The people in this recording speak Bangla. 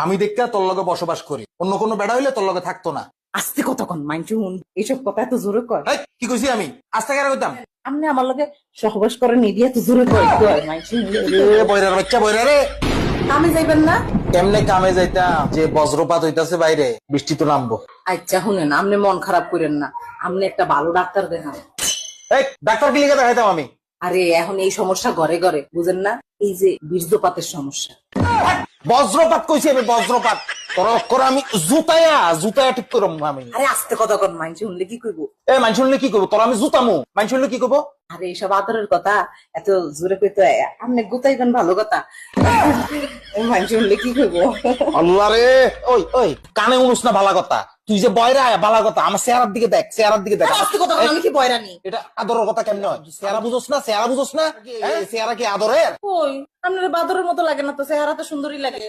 আমি দেখতে তোর লগে বসবাস করি, অন্য কোনো বেড়া হইলে তোর লগে থাকতো না। আস্তে কতক্ষণ মাইনছুন এইসব কথা এত জোরে কয়। এই, কি কইছি আমি? আস্তে কেন কইতাম? আপনি আমার লগে সহবাস করে নিদিয়া এত জোরে কয় মাইনছুন। এ বয়রার বাচ্চা, বয়রা রে। আমি যাইবেন না? কেমনে কামে যাইতাম? যে বজ্রপাত হইতাছে বাইরে, বৃষ্টি তো নামবো। আচ্ছা শুনেন, আপনি মন খারাপ করেন না, আপনি একটা ভালো ডাক্তার দেখান। এই ডাক্তার কি লিখে দেখাইতাম আমি? আরে এখন এই সমস্যা ঘরে ঘরে, বুঝেন না? এই যে বীর্যপাতের সমস্যা। বজ্রপাত কইছি আমি, বজ্রপাত। তোর করে আমি জুতায়া জুতায়া ঠিক করব আমি। আরে আস্তে কথা কন, মাইন শুনলে কি কইব? এ মানুষ শুনলে কি করবো? তোর আমি জুতামু, মানুষ শুনলে কি করবো? আরে এইসব আদরের কথা এত জোরে কইতে আপনি গুতাইবেন ভালো কথা। মাইন শুনলে কি কইব? আল্লাহ রে। ওই ওই কানে উনুস না ভালা কথা, তুই যে বয়রা ভালা কথা, আমার চেহারার দিকে দেখ, চেহারার দিকে দেখ। আস্তে কথা কন, আমি কি বয়রানি? এটা আদরের কথা কেমনে হয়? চেহারা বুঝোস না, চেহারা বুঝোস না? চেহারা কি আদরের? ওই আপনার বাদরের মতো লাগে না তো, চেহারা তো সুন্দরী লাগে।